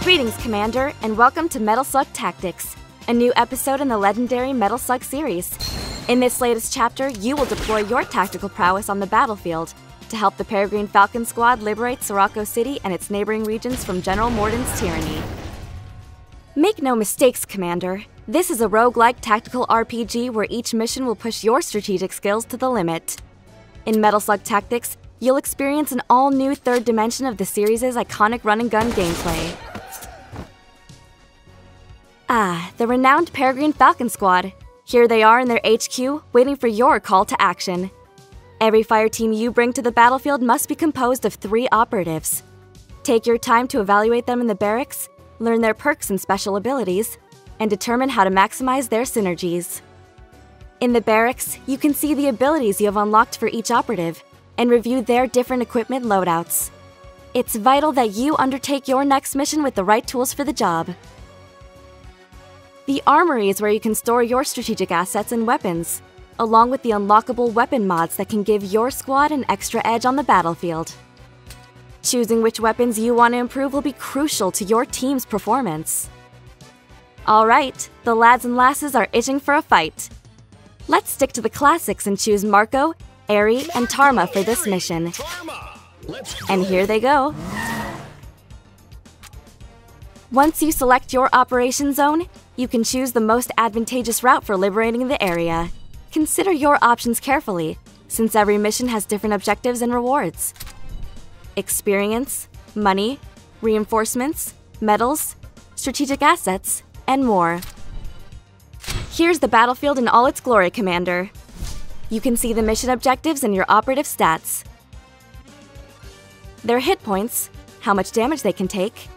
Greetings, Commander, and welcome to Metal Slug Tactics, a new episode in the legendary Metal Slug series. In this latest chapter, you will deploy your tactical prowess on the battlefield to help the Peregrine Falcon Squad liberate Sirocco City and its neighboring regions from General Morden's tyranny. Make no mistakes, Commander. This is a roguelike tactical RPG where each mission will push your strategic skills to the limit. In Metal Slug Tactics, you'll experience an all-new third dimension of the series' iconic run-and-gun gameplay. The renowned Peregrine Falcon Squad. Here they are in their HQ, waiting for your call to action. Every fire team you bring to the battlefield must be composed of 3 operatives. Take your time to evaluate them in the barracks, learn their perks and special abilities, and determine how to maximize their synergies. In the barracks, you can see the abilities you have unlocked for each operative, and review their different equipment loadouts. It's vital that you undertake your next mission with the right tools for the job. The armory is where you can store your strategic assets and weapons, along with the unlockable weapon mods that can give your squad an extra edge on the battlefield. Choosing which weapons you want to improve will be crucial to your team's performance. Alright, the lads and lasses are itching for a fight. Let's stick to the classics and choose Marco, Eri, and Tarma for this mission. And here they go. Once you select your operation zone, you can choose the most advantageous route for liberating the area. Consider your options carefully, since every mission has different objectives and rewards. Experience, money, reinforcements, medals, strategic assets, and more. Here's the battlefield in all its glory, Commander. You can see the mission objectives and your operative stats. Their hit points, how much damage they can take,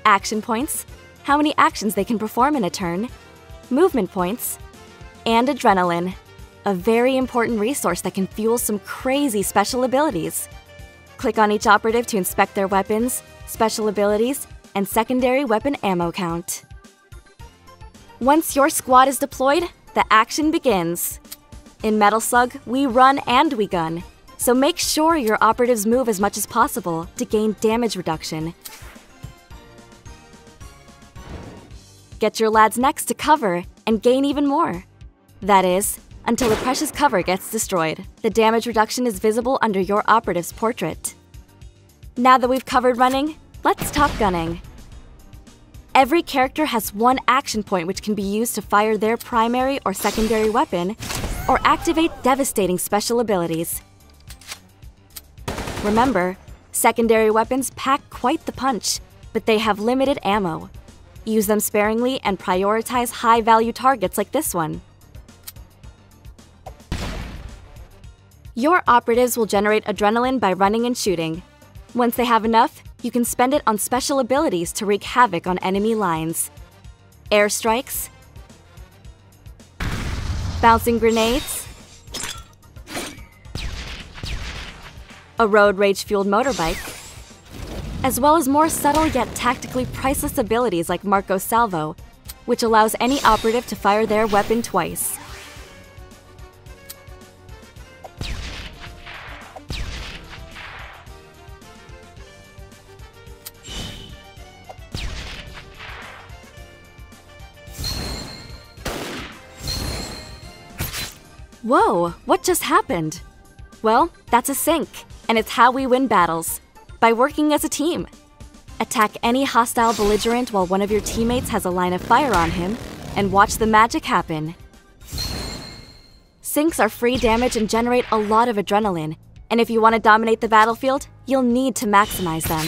action points, how many actions they can perform in a turn, movement points, and adrenaline, a very important resource that can fuel some crazy special abilities. Click on each operative to inspect their weapons, special abilities, and secondary weapon ammo count. Once your squad is deployed, the action begins. In Metal Slug, we run and we gun, so make sure your operatives move as much as possible to gain damage reduction. Get your lads next to cover and gain even more. That is, until the precious cover gets destroyed. The damage reduction is visible under your operative's portrait. Now that we've covered running, let's talk gunning. Every character has one action point which can be used to fire their primary or secondary weapon, or activate devastating special abilities. Remember, secondary weapons pack quite the punch, but they have limited ammo. Use them sparingly and prioritize high-value targets like this one. Your operatives will generate adrenaline by running and shooting. Once they have enough, you can spend it on special abilities to wreak havoc on enemy lines. Airstrikes, bouncing grenades, a road rage-fueled motorbike, as well as more subtle yet tactically priceless abilities like Marco's Salvo, which allows any operative to fire their weapon twice. Whoa, what just happened? Well, that's a sync, and it's how we win battles. By working as a team. Attack any hostile belligerent while one of your teammates has a line of fire on him, and watch the magic happen. Syncs are free damage and generate a lot of adrenaline, and if you want to dominate the battlefield, you'll need to maximize them.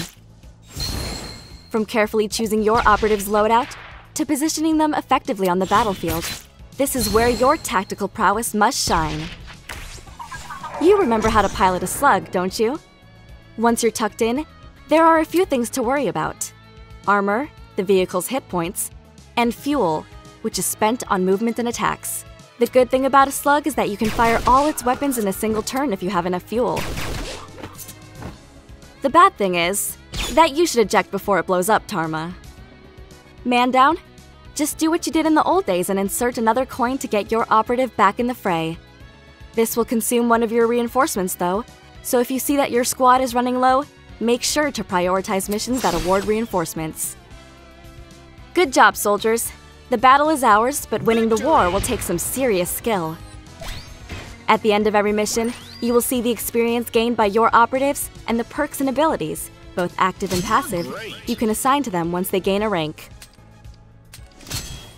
From carefully choosing your operative's loadout, to positioning them effectively on the battlefield, this is where your tactical prowess must shine. You remember how to pilot a slug, don't you? Once you're tucked in, there are a few things to worry about. Armor, the vehicle's hit points, and fuel, which is spent on movement and attacks. The good thing about a slug is that you can fire all its weapons in a single turn if you have enough fuel. The bad thing is that you should eject before it blows up, Tarma. Man down? Just do what you did in the old days and insert another coin to get your operative back in the fray. This will consume one of your reinforcements though, so if you see that your squad is running low, make sure to prioritize missions that award reinforcements. Good job, soldiers. The battle is ours, but winning the war will take some serious skill. At the end of every mission, you will see the experience gained by your operatives and the perks and abilities, both active and passive, you can assign to them once they gain a rank.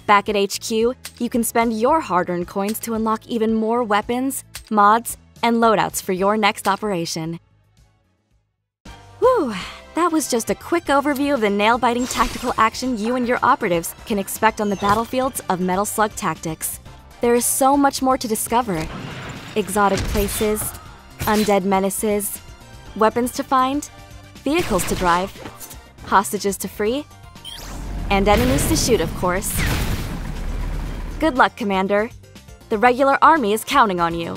Back at HQ, you can spend your hard-earned coins to unlock even more weapons, mods, and loadouts for your next operation. Whew, that was just a quick overview of the nail-biting tactical action you and your operatives can expect on the battlefields of Metal Slug Tactics. There is so much more to discover. Exotic places, undead menaces, weapons to find, vehicles to drive, hostages to free, and enemies to shoot, of course. Good luck, Commander. The regular army is counting on you.